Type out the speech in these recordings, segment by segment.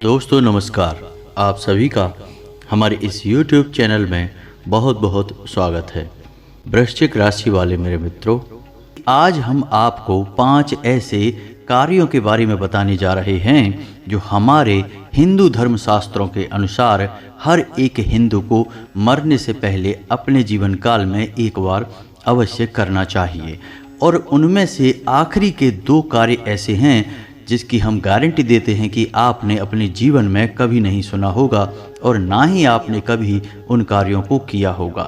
दोस्तों नमस्कार। आप सभी का हमारे इस YouTube चैनल में बहुत बहुत स्वागत है। वृश्चिक राशि वाले मेरे मित्रों, आज हम आपको 5 ऐसे कार्यों के बारे में बताने जा रहे हैं जो हमारे हिंदू धर्म शास्त्रों के अनुसार हर एक हिंदू को मरने से पहले अपने जीवन काल में एक बार अवश्य करना चाहिए। और उनमें से आखिरी के 2 कार्य ऐसे हैं जिसकी हम गारंटी देते हैं कि आपने अपने जीवन में कभी नहीं सुना होगा और ना ही आपने कभी उन कार्यों को किया होगा।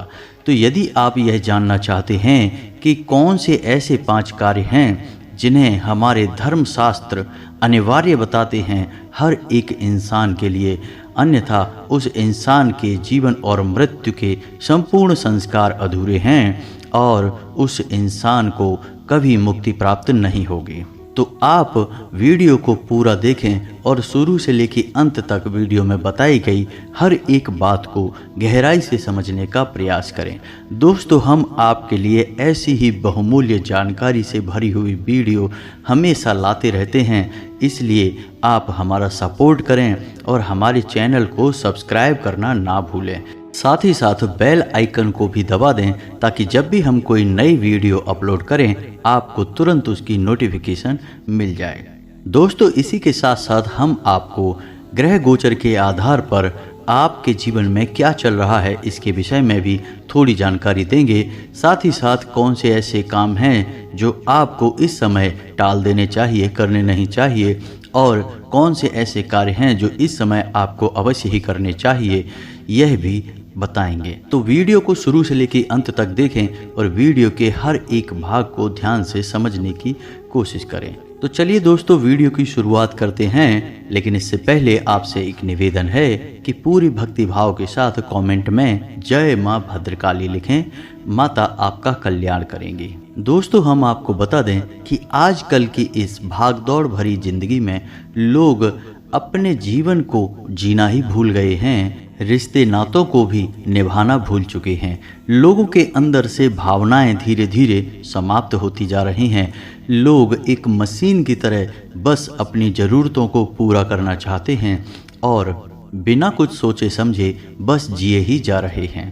तो यदि आप यह जानना चाहते हैं कि कौन से ऐसे 5 कार्य हैं जिन्हें हमारे धर्मशास्त्र अनिवार्य बताते हैं हर एक इंसान के लिए, अन्यथा उस इंसान के जीवन और मृत्यु के संपूर्ण संस्कार अधूरे हैं और उस इंसान को कभी मुक्ति प्राप्त नहीं होगी, तो आप वीडियो को पूरा देखें और शुरू से लेकर अंत तक वीडियो में बताई गई हर एक बात को गहराई से समझने का प्रयास करें। दोस्तों, हम आपके लिए ऐसी ही बहुमूल्य जानकारी से भरी हुई वीडियो हमेशा लाते रहते हैं, इसलिए आप हमारा सपोर्ट करें और हमारे चैनल को सब्सक्राइब करना ना भूलें। साथ ही साथ बेल आइकन को भी दबा दें ताकि जब भी हम कोई नई वीडियो अपलोड करें आपको तुरंत उसकी नोटिफिकेशन मिल जाए। दोस्तों, इसी के साथ साथ हम आपको ग्रह गोचर के आधार पर आपके जीवन में क्या चल रहा है इसके विषय में भी थोड़ी जानकारी देंगे। साथ ही साथ कौन से ऐसे काम हैं जो आपको इस समय टाल देने चाहिए, करने नहीं चाहिए, और कौन से ऐसे कार्य हैं जो इस समय आपको अवश्य ही करने चाहिए, यह भी बताएंगे। तो वीडियो को शुरू से लेकर अंत तक देखें और वीडियो के हर एक भाग को ध्यान से समझने की कोशिश करें। तो चलिए दोस्तों, वीडियो की शुरुआत करते हैं, लेकिन इससे पहले आपसे एक निवेदन है कि पूरी भक्ति भाव के साथ कमेंट में जय मां भद्रकाली लिखें। माता आपका कल्याण करेंगी। दोस्तों, हम आपको बता दें कि आजकल की इस भागदौड़ भरी जिंदगी में लोग अपने जीवन को जीना ही भूल गए हैं, रिश्ते नातों को भी निभाना भूल चुके हैं। लोगों के अंदर से भावनाएं धीरे धीरे समाप्त होती जा रही हैं। लोग एक मशीन की तरह बस अपनी ज़रूरतों को पूरा करना चाहते हैं और बिना कुछ सोचे समझे बस जिए ही जा रहे हैं।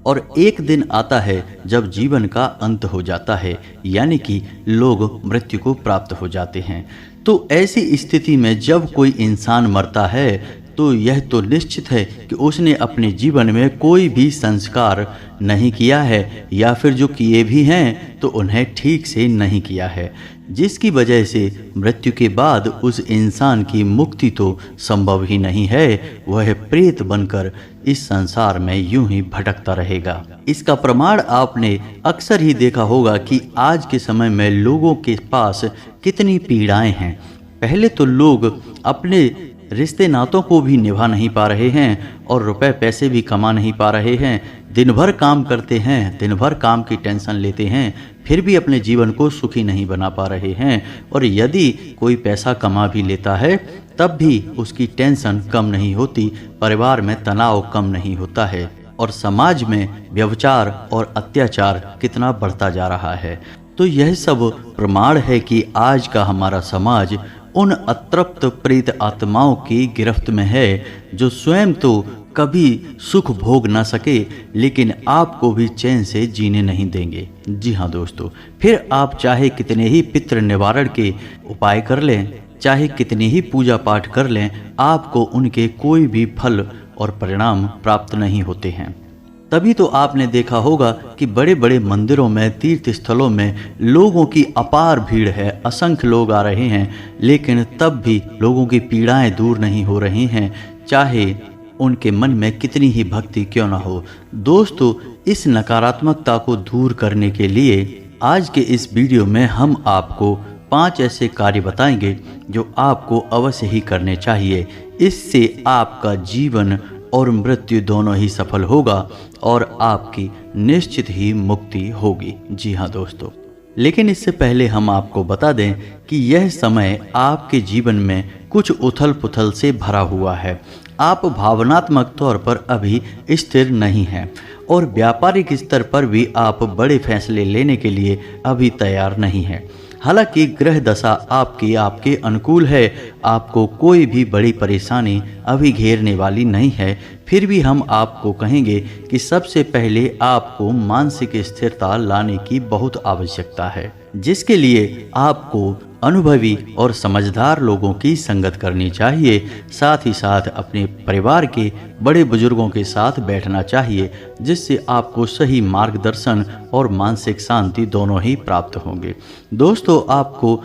और एक दिन आता है जब जीवन का अंत हो जाता है, यानी कि लोग मृत्यु को प्राप्त हो जाते हैं। तो ऐसी स्थिति में जब कोई इंसान मरता है तो यह तो निश्चित है कि उसने अपने जीवन में कोई भी संस्कार नहीं किया है, या फिर जो किए भी हैं तो उन्हें ठीक से नहीं किया है, जिसकी वजह से मृत्यु के बाद उस इंसान की मुक्ति तो संभव ही नहीं है। वह प्रेत बनकर इस संसार में यूं ही भटकता रहेगा। इसका प्रमाण आपने अक्सर ही देखा होगा कि आज के समय में लोगों के पास कितनी पीड़ाएं हैं। पहले तो लोग अपने रिश्ते नातों को भी निभा नहीं पा रहे हैं और रुपए पैसे भी कमा नहीं पा रहे हैं। दिन भर काम करते हैं, दिन भर काम की टेंशन लेते हैं, फिर भी अपने जीवन को सुखी नहीं बना पा रहे हैं। और यदि कोई पैसा कमा भी लेता है तब भी उसकी टेंशन कम नहीं होती, परिवार में तनाव कम नहीं होता है, और समाज में व्यभिचार और अत्याचार कितना बढ़ता जा रहा है। तो यह सब प्रमाण है कि आज का हमारा समाज उन अतृप्त प्रेत आत्माओं की गिरफ्त में है जो स्वयं तो कभी सुख भोग ना सके लेकिन आपको भी चैन से जीने नहीं देंगे। जी हाँ दोस्तों, फिर आप चाहे कितने ही पितृ निवारण के उपाय कर लें, चाहे कितनी ही पूजा पाठ कर लें, आपको उनके कोई भी फल और परिणाम प्राप्त नहीं होते हैं। तभी तो आपने देखा होगा कि बड़े बड़े मंदिरों में, तीर्थ स्थलों में लोगों की अपार भीड़ है, असंख्य लोग आ रहे हैं, लेकिन तब भी लोगों की पीड़ाएं दूर नहीं हो रही हैं, चाहे उनके मन में कितनी ही भक्ति क्यों ना हो। दोस्तों, इस नकारात्मकता को दूर करने के लिए आज के इस वीडियो में हम आपको 5 ऐसे कार्य बताएंगे जो आपको अवश्य ही करने चाहिए। इससे आपका जीवन और मृत्यु दोनों ही सफल होगा और आपकी निश्चित ही मुक्ति होगी। जी हाँ दोस्तों, लेकिन इससे पहले हम आपको बता दें कि यह समय आपके जीवन में कुछ उथल पुथल से भरा हुआ है। आप भावनात्मक तौर पर अभी स्थिर नहीं हैं और व्यापारिक स्तर पर भी आप बड़े फैसले लेने के लिए अभी तैयार नहीं हैं। हालांकि ग्रह दशा आपके अनुकूल है, आपको कोई भी बड़ी परेशानी अभी घेरने वाली नहीं है, फिर भी हम आपको कहेंगे कि सबसे पहले आपको मानसिक स्थिरता लाने की बहुत आवश्यकता है, जिसके लिए आपको अनुभवी और समझदार लोगों की संगत करनी चाहिए। साथ ही साथ अपने परिवार के बड़े बुजुर्गों के साथ बैठना चाहिए, जिससे आपको सही मार्गदर्शन और मानसिक शांति दोनों ही प्राप्त होंगे। दोस्तों, आपको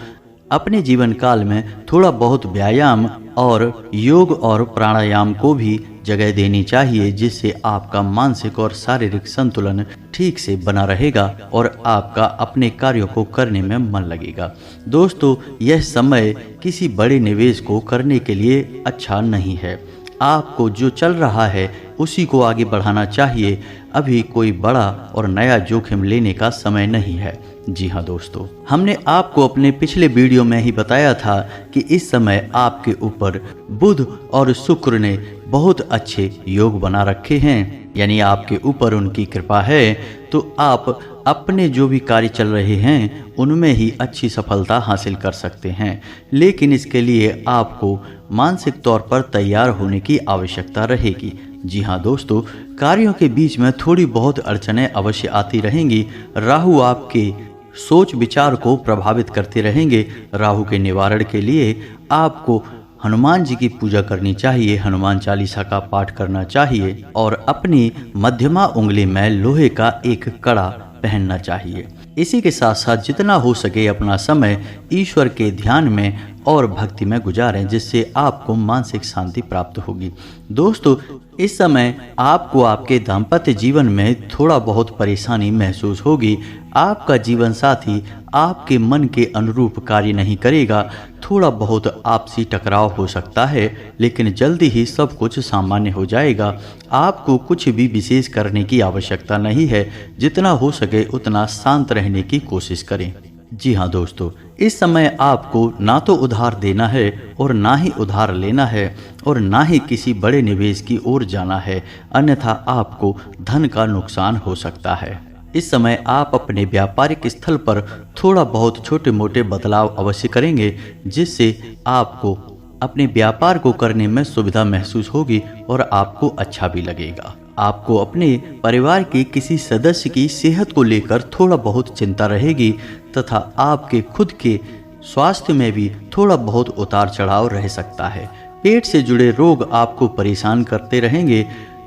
अपने जीवन काल में थोड़ा बहुत व्यायाम और योग और प्राणायाम को भी जगह देनी चाहिए, जिससे आपका मानसिक और शारीरिक संतुलन ठीक से बना रहेगा और आपका अपने कार्यों को करने में मन लगेगा। दोस्तों, यह समय किसी बड़े निवेश को करने के लिए अच्छा नहीं है। आपको जो चल रहा है उसी को आगे बढ़ाना चाहिए। अभी कोई बड़ा और नया जोखिम लेने का समय नहीं है। जी हाँ दोस्तों, हमने आपको अपने पिछले वीडियो में ही बताया था कि इस समय आपके ऊपर बुध और शुक्र ने बहुत अच्छे योग बना रखे हैं, यानी आपके ऊपर उनकी कृपा है, तो आप अपने जो भी कार्य चल रहे हैं उनमें ही अच्छी सफलता हासिल कर सकते हैं। लेकिन इसके लिए आपको मानसिक तौर पर तैयार होने की आवश्यकता रहेगी। जी हाँ दोस्तों, कार्यों के बीच में थोड़ी बहुत अड़चनें अवश्य आती रहेंगी। राहु आपके सोच विचार को प्रभावित करते रहेंगे। राहु के निवारण के लिए आपको हनुमान जी की पूजा करनी चाहिए, हनुमान चालीसा का पाठ करना चाहिए और अपनी मध्यमा उंगली में लोहे का एक कड़ा पहनना चाहिए। इसी के साथ साथ जितना हो सके अपना समय ईश्वर के ध्यान में और भक्ति में गुजारें, जिससे आपको मानसिक शांति प्राप्त होगी। दोस्तों, इस समय आपको आपके दाम्पत्य जीवन में थोड़ा बहुत परेशानी महसूस होगी। आपका जीवन साथी आपके मन के अनुरूप कार्य नहीं करेगा। थोड़ा बहुत आपसी टकराव हो सकता है, लेकिन जल्दी ही सब कुछ सामान्य हो जाएगा। आपको कुछ भी विशेष करने की आवश्यकता नहीं है। जितना हो सके उतना शांत रहने की कोशिश करें। जी हाँ दोस्तों, इस समय आपको ना तो उधार देना है और ना ही उधार लेना है और ना ही किसी बड़े निवेश की ओर जाना है, अन्यथा आपको धन का नुकसान हो सकता है। इस समय आप अपने व्यापारिक स्थल पर थोड़ा बहुत छोटे मोटे बदलाव अवश्य करेंगे, जिससे आपको अपने व्यापार को करने में सुविधा महसूस होगी और आपको अच्छा भी लगेगा। आपको अपने परिवार के किसी सदस्य की सेहत को लेकर थोड़ा बहुत चिंता रहेगी तथा आपके खुद के स्वास्थ्य में भी थोड़ा बहुत उतार चढ़ाव रह सकता है। पेट से जुड़े रोग आपको परेशान करते रहेंगे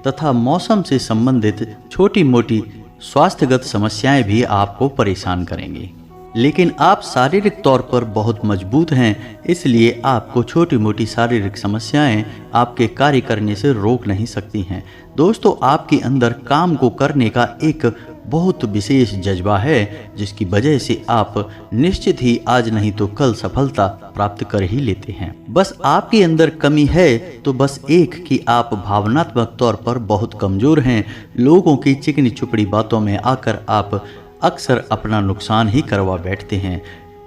तथा मौसम से संबंधित छोटी मोटी स्वास्थ्यगत समस्याएं भी आपको परेशान करेंगी। लेकिन आप शारीरिक तौर पर बहुत मजबूत हैं, इसलिए आपको छोटी मोटी शारीरिक समस्याएं आपके कार्य करने से रोक नहीं सकती हैं। दोस्तों, आपके अंदर काम को करने का एक बहुत विशेष जज्बा है, जिसकी वजह से आप निश्चित ही आज नहीं तो कल सफलता प्राप्त कर ही लेते हैं। बस आपके अंदर कमी है तो बस एक कि आप भावनात्मक तौर पर बहुत कमजोर हैं। लोगों की चिकनी चुपड़ी बातों में आकर आप अक्सर अपना नुकसान ही करवा बैठते हैं।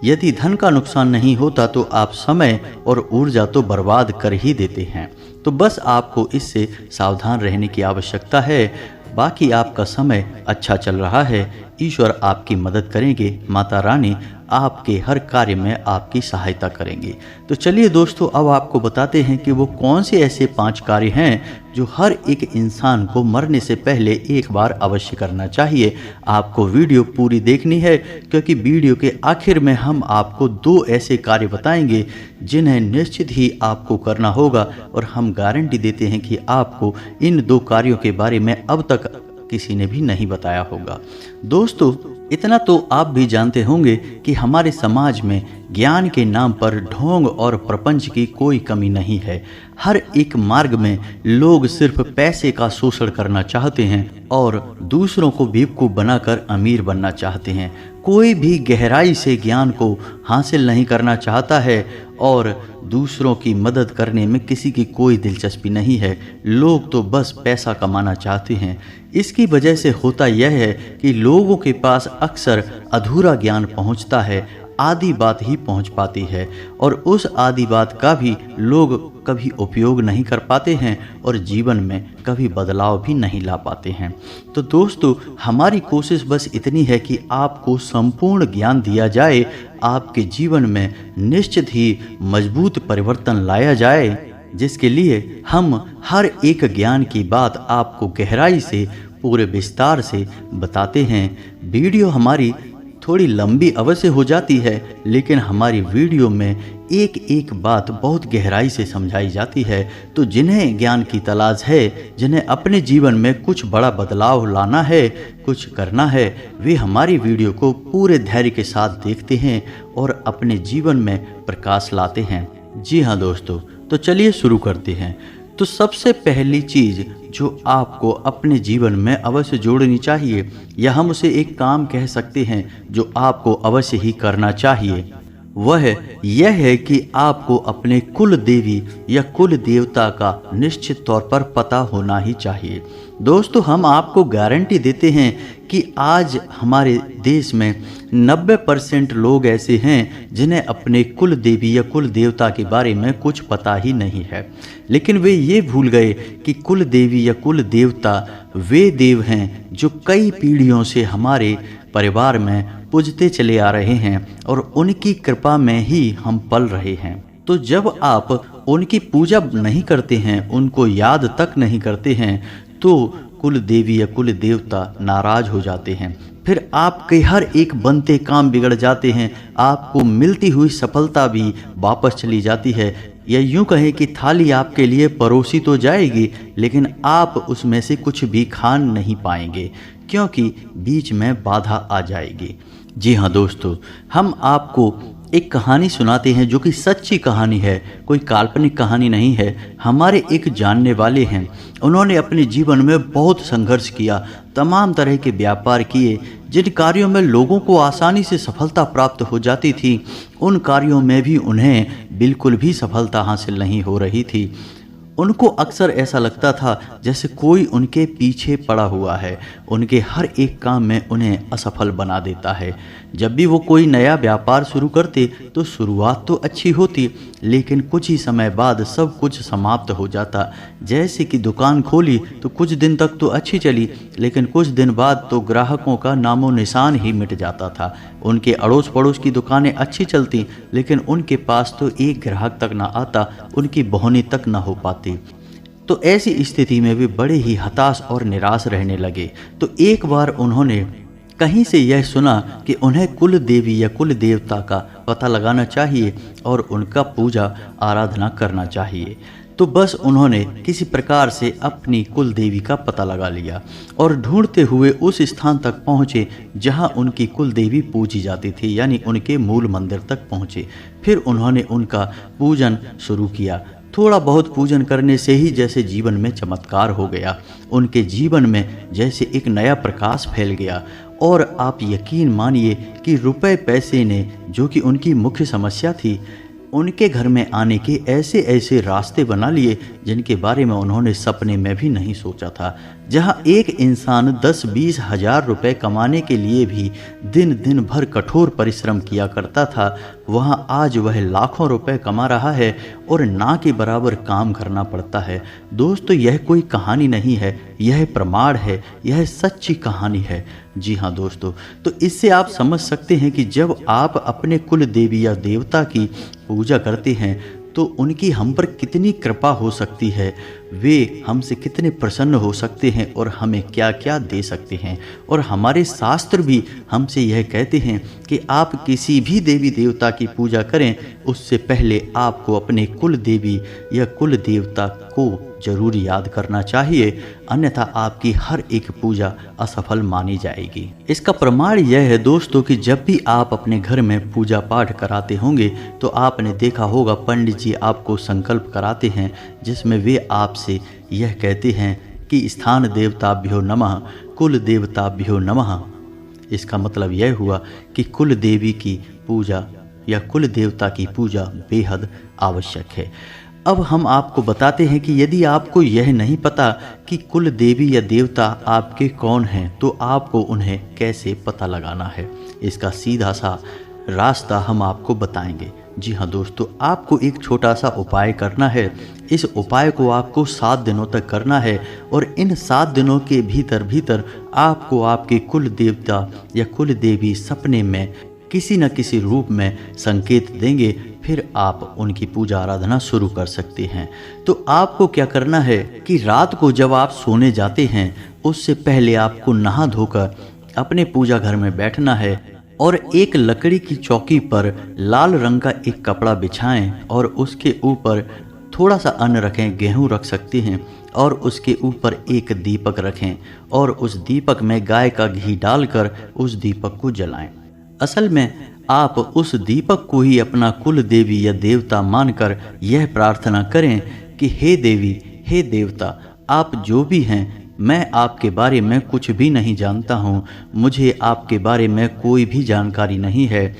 यदि धन का नुकसान नहीं होता तो आप समय और ऊर्जा तो बर्बाद कर ही देते हैं। तो बस आपको इससे सावधान रहने की आवश्यकता है। बाकी आपका समय अच्छा चल रहा है। ईश्वर आपकी मदद करेंगे। माता रानी आपके हर कार्य में आपकी सहायता करेंगे। तो चलिए दोस्तों, अब आपको बताते हैं कि वो कौन से ऐसे 5 कार्य हैं जो हर एक इंसान को मरने से पहले एक बार अवश्य करना चाहिए। आपको वीडियो पूरी देखनी है, क्योंकि वीडियो के आखिर में हम आपको 2 ऐसे कार्य बताएंगे जिन्हें निश्चित ही आपको करना होगा और हम गारंटी देते हैं कि आपको इन 2 कार्यों के बारे में अब तक किसी ने भी नहीं बताया होगा। दोस्तों, इतना तो आप भी जानते होंगे कि हमारे समाज में ज्ञान के नाम पर ढोंग और प्रपंच की कोई कमी नहीं है। हर एक मार्ग में लोग सिर्फ पैसे का शोषण करना चाहते हैं और दूसरों को बेवकूफ बनाकर अमीर बनना चाहते हैं। कोई भी गहराई से ज्ञान को हासिल नहीं करना चाहता है और दूसरों की मदद करने में किसी की कोई दिलचस्पी नहीं है। लोग तो बस पैसा कमाना चाहते हैं। इसकी वजह से होता यह है कि लोगों के पास अक्सर अधूरा ज्ञान पहुंचता है। आधी बात ही पहुंच पाती है और उस आधी बात का भी लोग कभी उपयोग नहीं कर पाते हैं और जीवन में कभी बदलाव भी नहीं ला पाते हैं। तो दोस्तों, हमारी कोशिश बस इतनी है कि आपको संपूर्ण ज्ञान दिया जाए, आपके जीवन में निश्चित ही मजबूत परिवर्तन लाया जाए, जिसके लिए हम हर एक ज्ञान की बात आपको गहराई से पूरे विस्तार से बताते हैं। वीडियो हमारी थोड़ी लंबी अवश्य हो जाती है, लेकिन हमारी वीडियो में एक एक बात बहुत गहराई से समझाई जाती है। तो जिन्हें ज्ञान की तलाश है, जिन्हें अपने जीवन में कुछ बड़ा बदलाव लाना है, कुछ करना है, वे हमारी वीडियो को पूरे धैर्य के साथ देखते हैं और अपने जीवन में प्रकाश लाते हैं। जी हाँ दोस्तों, तो चलिए शुरू करते हैं। तो सबसे पहली चीज़ जो आपको अपने जीवन में अवश्य जोड़नी चाहिए, या हम उसे एक काम कह सकते हैं जो आपको अवश्य ही करना चाहिए, वह यह है कि आपको अपने कुल देवी या कुल देवता का निश्चित तौर पर पता होना ही चाहिए। दोस्तों, हम आपको गारंटी देते हैं कि आज हमारे देश में 90% लोग ऐसे हैं जिन्हें अपने कुल देवी या कुल देवता के बारे में कुछ पता ही नहीं है। लेकिन वे ये भूल गए कि कुल देवी या कुल देवता वे देव हैं जो कई पीढ़ियों से हमारे परिवार में पूजते चले आ रहे हैं और उनकी कृपा में ही हम पल रहे हैं। तो जब आप उनकी पूजा नहीं करते हैं, उनको याद तक नहीं करते हैं, तो कुल देवी या कुल देवता नाराज हो जाते हैं। फिर आपके हर एक बनते काम बिगड़ जाते हैं, आपको मिलती हुई सफलता भी वापस चली जाती है, या यूं कहें कि थाली आपके लिए परोसी तो जाएगी, लेकिन आप उसमें से कुछ भी खा नहीं पाएंगे, क्योंकि बीच में बाधा आ जाएगी। जी हाँ दोस्तों, हम आपको एक कहानी सुनाते हैं जो कि सच्ची कहानी है, कोई काल्पनिक कहानी नहीं है। हमारे एक जानने वाले हैं, उन्होंने अपने जीवन में बहुत संघर्ष किया, तमाम तरह के व्यापार किए, जिन कार्यों में लोगों को आसानी से सफलता प्राप्त हो जाती थी, उन कार्यों में भी उन्हें बिल्कुल भी सफलता हासिल नहीं हो रही थी। उनको अक्सर ऐसा लगता था जैसे कोई उनके पीछे पड़ा हुआ है, उनके हर एक काम में उन्हें असफल बना देता है। जब भी वो कोई नया व्यापार शुरू करते तो शुरुआत तो अच्छी होती, लेकिन कुछ ही समय बाद सब कुछ समाप्त हो जाता। जैसे कि दुकान खोली तो कुछ दिन तक तो अच्छी चली, लेकिन कुछ दिन बाद तो ग्राहकों का नामो निशान ही मिट जाता था। उनके अड़ोस पड़ोस की दुकानें अच्छी चलती, लेकिन उनके पास तो एक ग्राहक तक ना आता, उनकी बोहनी तक ना हो पाती। तो ऐसी स्थिति में वे बड़े ही हताश और निराश रहने लगे। तो एक बार उन्होंने कहीं से यह सुना कि उन्हें कुल देवी या कुल देवता का पता लगाना चाहिए और उनका पूजा आराधना करना चाहिए। तो बस उन्होंने किसी प्रकार से अपनी कुल देवी का पता लगा लिया और ढूंढते हुए उस स्थान तक पहुँचे जहाँ उनकी कुल देवी पूजी जाती थी, यानी उनके मूल मंदिर तक पहुँचे। फिर उन्होंने उनका पूजन शुरू किया। थोड़ा बहुत पूजन करने से ही जैसे जीवन में चमत्कार हो गया, उनके जीवन में जैसे एक नया प्रकाश फैल गया। और आप यकीन मानिए कि रुपए पैसे ने, जो कि उनकी मुख्य समस्या थी, उनके घर में आने के ऐसे ऐसे रास्ते बना लिए जिनके बारे में उन्होंने सपने में भी नहीं सोचा था। जहां एक इंसान 10-20 हज़ार रुपये कमाने के लिए भी दिन भर कठोर परिश्रम किया करता था, वहां आज वह लाखों रुपए कमा रहा है और ना के बराबर काम करना पड़ता है। दोस्तों, यह कोई कहानी नहीं है, यह प्रमाण है, यह सच्ची कहानी है। जी हाँ दोस्तों, तो इससे आप समझ सकते हैं कि जब आप अपने कुल देवी या देवता की पूजा करते हैं तो उनकी हम पर कितनी कृपा हो सकती है, वे हमसे कितने प्रसन्न हो सकते हैं और हमें क्या क्या दे सकते हैं। और हमारे शास्त्र भी हमसे यह कहते हैं कि आप किसी भी देवी देवता की पूजा करें, उससे पहले आपको अपने कुल देवी या कुल देवता को जरूर याद करना चाहिए, अन्यथा आपकी हर एक पूजा असफल मानी जाएगी। इसका प्रमाण यह है दोस्तों कि जब भी आप अपने घर में पूजा पाठ कराते होंगे तो आपने देखा होगा पंडित जी आपको संकल्प कराते हैं, जिसमें वे आपसे यह कहते हैं कि स्थान देवताभ्यो नमः, कुल देवताभ्यो नमः। इसका मतलब यह हुआ कि कुल देवी की पूजा या कुल देवता की पूजा बेहद आवश्यक है। अब हम आपको बताते हैं कि यदि आपको यह नहीं पता कि कुल देवी या देवता आपके कौन हैं, तो आपको उन्हें कैसे पता लगाना है। इसका सीधा सा रास्ता हम आपको बताएंगे। जी हाँ दोस्तों, आपको एक छोटा सा उपाय करना है। इस उपाय को आपको 7 दिनों तक करना है और इन 7 दिनों के भीतर भीतर आपको आपके कुल देवता या कुल देवी सपने में किसी न किसी रूप में संकेत देंगे, फिर आप उनकी पूजा आराधना शुरू कर सकते हैं। तो आपको क्या करना है कि रात को जब आप सोने जाते हैं उससे पहले आपको नहा धोकर अपने पूजा घर में बैठना है और एक लकड़ी की चौकी पर लाल रंग का एक कपड़ा बिछाएं और उसके ऊपर थोड़ा सा अन्न रखें, गेहूं रख सकते हैं, और उसके ऊपर एक दीपक रखें और उस दीपक में गाय का घी डालकर उस दीपक को जलाएं। असल में आप उस दीपक को ही अपना कुल देवी या देवता मानकर यह प्रार्थना करें कि हे देवी, हे देवता, आप जो भी हैं, मैं आपके बारे में कुछ भी नहीं जानता हूँ, मुझे आपके बारे में कोई भी जानकारी नहीं है,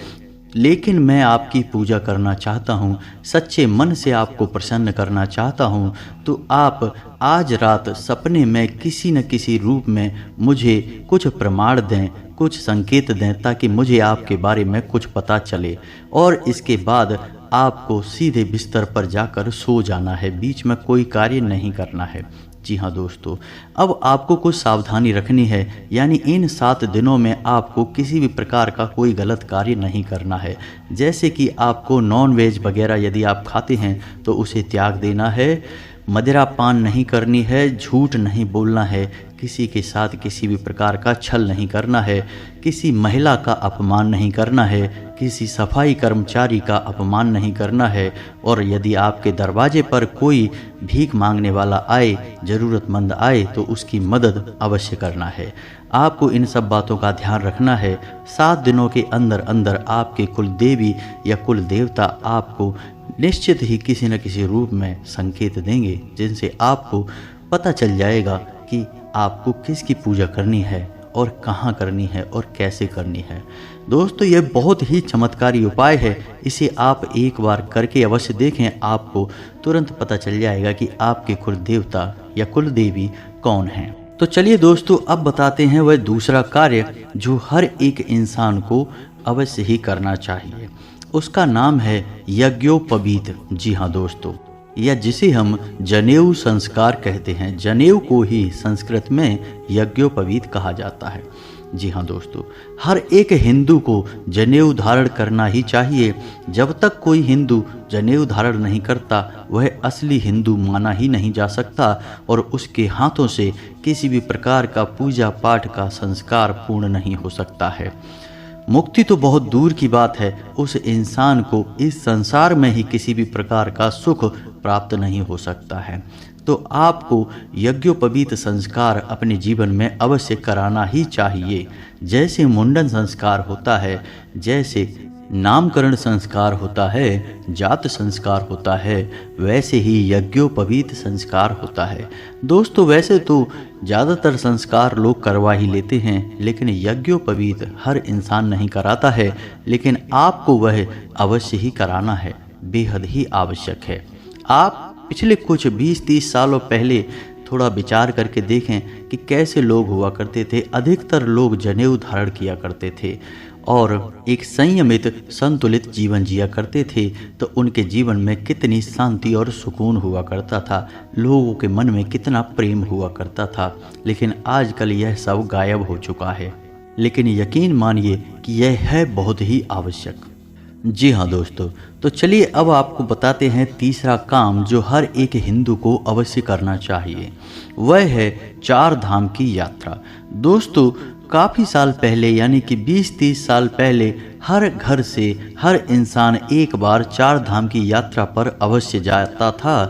लेकिन मैं आपकी पूजा करना चाहता हूँ, सच्चे मन से आपको प्रसन्न करना चाहता हूँ। तो आप आज रात सपने में किसी न किसी रूप में मुझे कुछ प्रमाण दें, कुछ संकेत दें, ताकि मुझे आपके बारे में कुछ पता चले। और इसके बाद आपको सीधे बिस्तर पर जाकर सो जाना है, बीच में कोई कार्य नहीं करना है। जी हाँ दोस्तों, अब आपको कुछ सावधानी रखनी है, यानी इन 7 दिनों में आपको किसी भी प्रकार का कोई गलत कार्य नहीं करना है। जैसे कि आपको नॉन वेज वगैरह यदि आप खाते हैं तो उसे त्याग देना है, मदिरा पान नहीं करनी है, झूठ नहीं बोलना है, किसी के साथ किसी भी प्रकार का छल नहीं करना है, किसी महिला का अपमान नहीं करना है, किसी सफाई कर्मचारी का अपमान नहीं करना है, और यदि आपके दरवाजे पर कोई भीख मांगने वाला आए, ज़रूरतमंद आए, तो उसकी मदद अवश्य करना है। आपको इन सब बातों का ध्यान रखना है। 7 दिनों के अंदर अंदर आपके कुल देवी या कुल देवता आपको निश्चित ही किसी न किसी रूप में संकेत देंगे, जिनसे आपको पता चल जाएगा कि आपको किसकी पूजा करनी है और कहाँ करनी है और कैसे करनी है। दोस्तों, यह बहुत ही चमत्कारी उपाय है, इसे आप एक बार करके अवश्य देखें, आपको तुरंत पता चल जाएगा कि आपके कुल देवता या कुल देवी कौन हैं। तो चलिए दोस्तों, अब बताते हैं वह दूसरा कार्य जो हर एक इंसान को अवश्य ही करना चाहिए। उसका नाम है यज्ञोपवीत। जी हाँ दोस्तों, या जिसे हम जनेऊ संस्कार कहते हैं। जनेऊ को ही संस्कृत में यज्ञोपवीत कहा जाता है। जी हाँ दोस्तों, हर एक हिंदू को जनेऊ धारण करना ही चाहिए। जब तक कोई हिंदू जनेऊ धारण नहीं करता वह असली हिंदू माना ही नहीं जा सकता और उसके हाथों से किसी भी प्रकार का पूजा पाठ का संस्कार पूर्ण नहीं हो सकता है। मुक्ति तो बहुत दूर की बात है, उस इंसान को इस संसार में ही किसी भी प्रकार का सुख प्राप्त नहीं हो सकता है। तो आपको यज्ञोपवीत संस्कार अपने जीवन में अवश्य कराना ही चाहिए। जैसे मुंडन संस्कार होता है, जैसे नामकरण संस्कार होता है, जात संस्कार होता है, वैसे ही यज्ञोपवीत संस्कार होता है। दोस्तों, वैसे तो ज़्यादातर संस्कार लोग करवा ही लेते हैं, लेकिन यज्ञोपवीत हर इंसान नहीं कराता है, लेकिन आपको वह अवश्य ही कराना है, बेहद ही आवश्यक है। आप पिछले कुछ 20-30 सालों पहले थोड़ा विचार करके देखें कि कैसे लोग हुआ करते थे। अधिकतर लोग जनेऊ धारण किया करते थे और एक संयमित संतुलित जीवन जिया करते थे, तो उनके जीवन में कितनी शांति और सुकून हुआ करता था, लोगों के मन में कितना प्रेम हुआ करता था। लेकिन आजकल यह सब गायब हो चुका है, लेकिन यकीन मानिए कि यह है बहुत ही आवश्यक। जी हाँ दोस्तों, तो चलिए अब आपको बताते हैं तीसरा काम जो हर एक हिंदू को अवश्य करना चाहिए, वह है 4 धाम की यात्रा। दोस्तों, काफ़ी साल पहले यानी कि 20-30 साल पहले हर घर से हर इंसान एक बार 4 धाम की यात्रा पर अवश्य जाता था,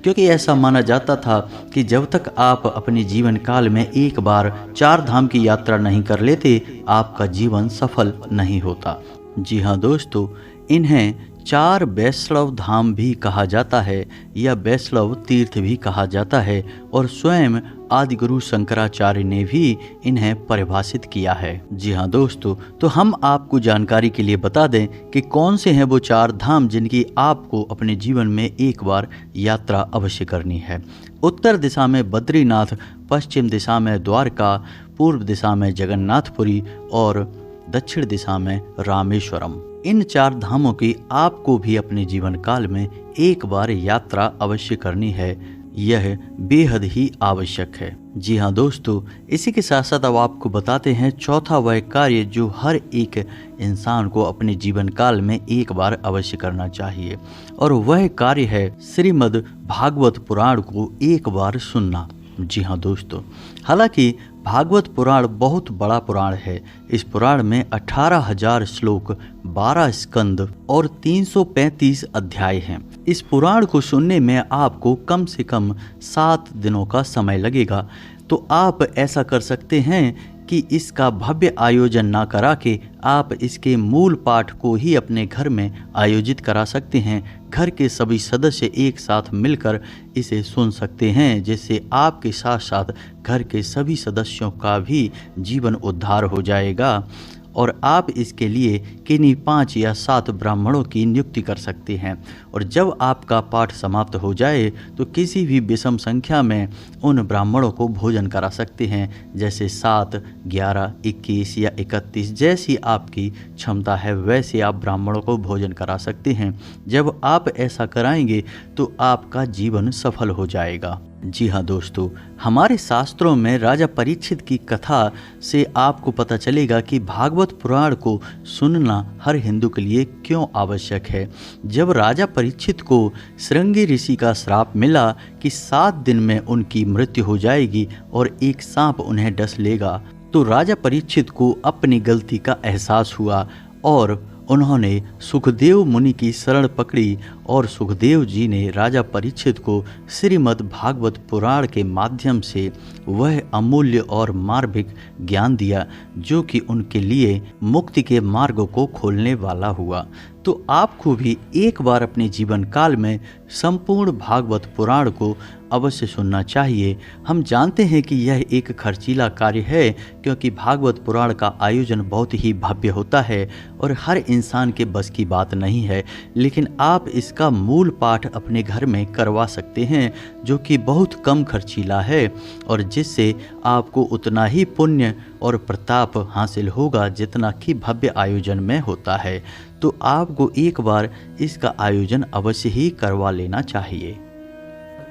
क्योंकि ऐसा माना जाता था कि जब तक आप अपने जीवन काल में एक बार 4 धाम की यात्रा नहीं कर लेते, आपका जीवन सफल नहीं होता। जी हाँ दोस्तों, इन्हें 4 वैष्णव धाम भी कहा जाता है या वैष्णव तीर्थ भी कहा जाता है, और स्वयं आदिगुरु शंकराचार्य ने भी इन्हें परिभाषित किया है। जी हाँ दोस्तों, तो हम आपको जानकारी के लिए बता दें कि कौन से हैं वो 4 धाम जिनकी आपको अपने जीवन में एक बार यात्रा अवश्य करनी है। उत्तर दिशा में बद्रीनाथ, पश्चिम दिशा में द्वारका, पूर्व दिशा में जगन्नाथपुरी और दक्षिण दिशा में रामेश्वरम। इन 4 धामों की आपको भी अपने जीवन काल में एक बार यात्रा अवश्य करनी है। यह बेहद ही आवश्यक है। जी हाँ दोस्तों, इसी के साथ साथ अब आपको बताते हैं चौथा वह कार्य जो हर एक इंसान को अपने जीवन काल में एक बार अवश्य करना चाहिए, और वह कार्य है श्रीमद् भागवत पुराण को एक बार सुनना। जी हाँ दोस्तों, हालांकि भागवत पुराण बहुत बड़ा पुराण है। इस पुराण में 18,000 श्लोक, 12 स्कंद और 335 अध्याय हैं। इस पुराण को सुनने में आपको कम से कम 7 दिनों का समय लगेगा। तो आप ऐसा कर सकते हैं कि इसका भव्य आयोजन ना करा के आप इसके मूल पाठ को ही अपने घर में आयोजित करा सकते हैं। घर के सभी सदस्य एक साथ मिलकर इसे सुन सकते हैं, जिससे आपके साथ साथ घर के सभी सदस्यों का भी जीवन उद्धार हो जाएगा। और आप इसके लिए किन्हीं 5 या 7 ब्राह्मणों की नियुक्ति कर सकते हैं। और जब आपका पाठ समाप्त हो जाए तो किसी भी विषम संख्या में उन ब्राह्मणों को भोजन करा सकते हैं, जैसे 7, 11, 21 या 31, जैसी आपकी क्षमता है वैसे आप ब्राह्मणों को भोजन करा सकते हैं। जब आप ऐसा कराएंगे तो आपका जीवन सफल हो जाएगा। जी हाँ दोस्तों, हमारे शास्त्रों में राजा परीक्षित की कथा से आपको पता चलेगा कि भागवत पुराण को सुनना हर हिंदू के लिए क्यों आवश्यक है। जब राजा परीक्षित को श्रृंगी ऋषि का श्राप मिला कि 7 दिन में उनकी मृत्यु हो जाएगी और एक सांप उन्हें डस लेगा, तो राजा परीक्षित को अपनी गलती का एहसास हुआ और उन्होंने सुखदेव मुनि की शरण पकड़ी। और सुखदेव जी ने राजा परीक्षित को श्रीमद् भागवत पुराण के माध्यम से वह अमूल्य और मार्मिक ज्ञान दिया जो कि उनके लिए मुक्ति के मार्ग को खोलने वाला हुआ। तो आपको भी एक बार अपने जीवन काल में संपूर्ण भागवत पुराण को अवश्य सुनना चाहिए। हम जानते हैं कि यह एक खर्चीला कार्य है, क्योंकि भागवत पुराण का आयोजन बहुत ही भव्य होता है और हर इंसान के बस की बात नहीं है। लेकिन आप इसका मूल पाठ अपने घर में करवा सकते हैं, जो कि बहुत कम खर्चीला है और जिससे आपको उतना ही पुण्य और प्रताप हासिल होगा जितना कि भव्य आयोजन में होता है। तो आपको एक बार इसका आयोजन अवश्य ही करवा लेना चाहिए।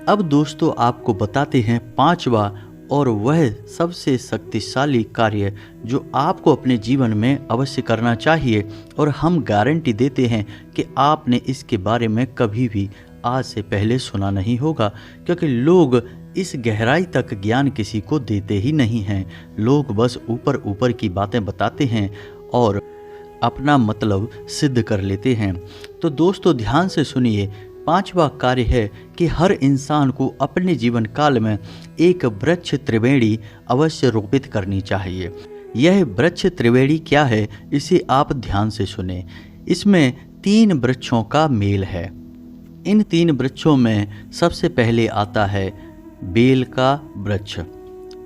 अब दोस्तों आपको बताते हैं 5वां और वह सबसे शक्तिशाली कार्य जो आपको अपने जीवन में अवश्य करना चाहिए, और हम गारंटी देते हैं कि आपने इसके बारे में कभी भी आज से पहले सुना नहीं होगा, क्योंकि लोग इस गहराई तक ज्ञान किसी को देते ही नहीं हैं। लोग बस ऊपर ऊपर की बातें बताते हैं और अपना मतलब सिद्ध कर लेते हैं। तो दोस्तों ध्यान से सुनिए, 5वां कार्य है कि हर इंसान को अपने जीवन काल में एक वृक्ष त्रिवेणी अवश्य रोपित करनी चाहिए। यह वृक्ष त्रिवेणी क्या है, इसे आप ध्यान से सुने। इसमें 3 वृक्षों का मेल है। इन 3 वृक्षों में सबसे पहले आता है बेल का वृक्ष,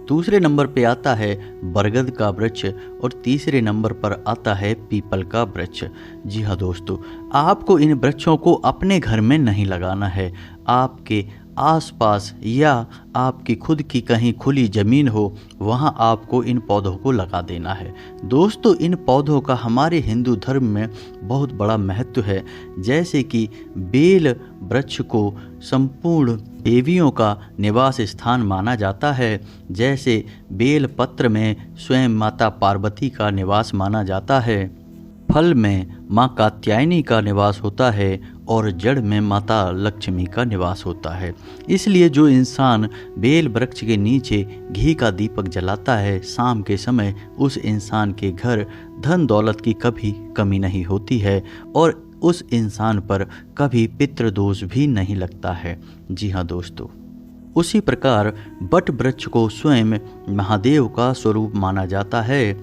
दूसरे नंबर पे आता है बरगद का वृक्ष और तीसरे नंबर पर आता है पीपल का वृक्ष। जी हाँ दोस्तों, आपको इन वृक्षों को अपने घर में नहीं लगाना है। आपके आसपास या आपकी खुद की कहीं खुली ज़मीन हो वहाँ आपको इन पौधों को लगा देना है। दोस्तों इन पौधों का हमारे हिंदू धर्म में बहुत बड़ा महत्व है। जैसे कि बेल वृक्ष को संपूर्ण देवियों का निवास स्थान माना जाता है, जैसे बेल पत्र में स्वयं माता पार्वती का निवास माना जाता है, फल में माँ कात्यायनी का निवास होता है और जड़ में माता लक्ष्मी का निवास होता है। इसलिए जो इंसान बेल वृक्ष के नीचे घी का दीपक जलाता है, शाम के समय उस इंसान के घर धन दौलत की कभी कमी नहीं होती है और उस इंसान पर कभी पितृदोष भी नहीं लगता है। जी हाँ दोस्तों, उसी प्रकार बट वृक्ष को स्वयं महादेव का स्वरूप माना जाता है,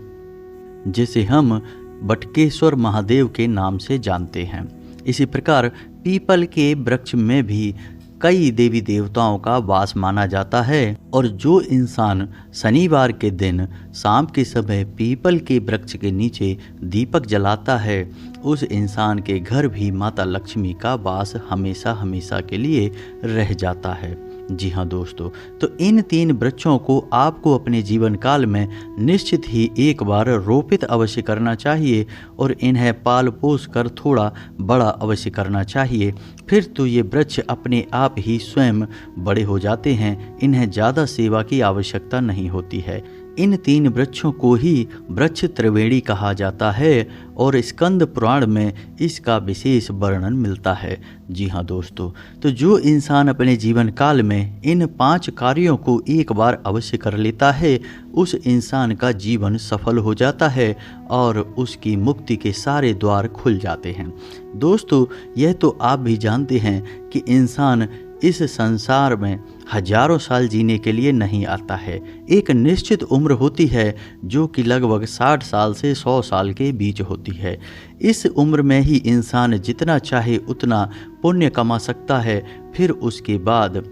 जिसे हम बटकेश्वर महादेव के नाम से जानते हैं। इसी प्रकार पीपल के वृक्ष में भी कई देवी देवताओं का वास माना जाता है और जो इंसान शनिवार के दिन शाम के समय पीपल के वृक्ष के नीचे दीपक जलाता है, उस इंसान के घर भी माता लक्ष्मी का वास हमेशा हमेशा के लिए रह जाता है। जी हाँ दोस्तों, तो इन 3 वृक्षों को आपको अपने जीवन काल में निश्चित ही एक बार रोपित अवश्य करना चाहिए और इन्हें पाल पोस कर थोड़ा बड़ा अवश्य करना चाहिए। फिर तो ये वृक्ष अपने आप ही स्वयं बड़े हो जाते हैं, इन्हें ज़्यादा सेवा की आवश्यकता नहीं होती है। इन 3 वृक्षों को ही वृक्ष त्रिवेणी कहा जाता है और स्कंद पुराण में इसका विशेष वर्णन मिलता है। जी हाँ दोस्तों, तो जो इंसान अपने जीवन काल में इन 5 कार्यों को एक बार अवश्य कर लेता है, उस इंसान का जीवन सफल हो जाता है और उसकी मुक्ति के सारे द्वार खुल जाते हैं। दोस्तों, यह तो आप भी जानते हैं कि इंसान इस संसार में हजारों साल जीने के लिए नहीं आता है। एक निश्चित उम्र होती है जो कि लगभग 60 साल से 100 साल के बीच होती है। इस उम्र में ही इंसान जितना चाहे उतना पुण्य कमा सकता है, फिर उसके बाद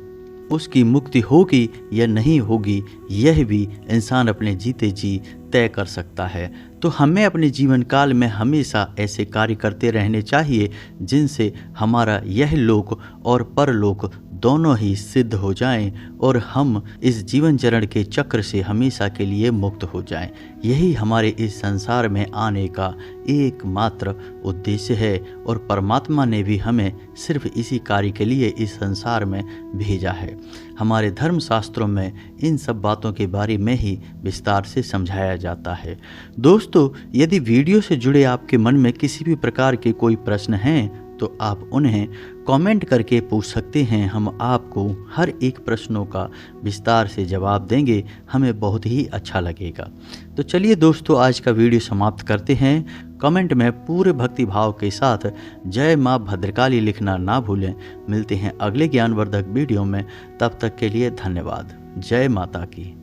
उसकी मुक्ति होगी या नहीं होगी यह भी इंसान अपने जीते जी तय कर सकता है। तो हमें अपने जीवन काल में हमेशा ऐसे कार्य करते रहने चाहिए जिनसे हमारा यह लोक और परलोक दोनों ही सिद्ध हो जाएं और हम इस जीवन चरण के चक्र से हमेशा के लिए मुक्त हो जाएं। यही हमारे इस संसार में आने का एकमात्र उद्देश्य है और परमात्मा ने भी हमें सिर्फ इसी कार्य के लिए इस संसार में भेजा है। हमारे धर्म शास्त्रों में इन सब बातों के बारे में ही विस्तार से समझाया जाता है। दोस्तों, यदि वीडियो से जुड़े आपके मन में किसी भी प्रकार के कोई प्रश्न हैं तो आप उन्हें कमेंट करके पूछ सकते हैं। हम आपको हर एक प्रश्नों का विस्तार से जवाब देंगे, हमें बहुत ही अच्छा लगेगा। तो चलिए दोस्तों, आज का वीडियो समाप्त करते हैं। कमेंट में पूरे भक्ति भाव के साथ जय माँ भद्रकाली लिखना ना भूलें। मिलते हैं अगले ज्ञानवर्धक वीडियो में, तब तक के लिए धन्यवाद। जय माता की।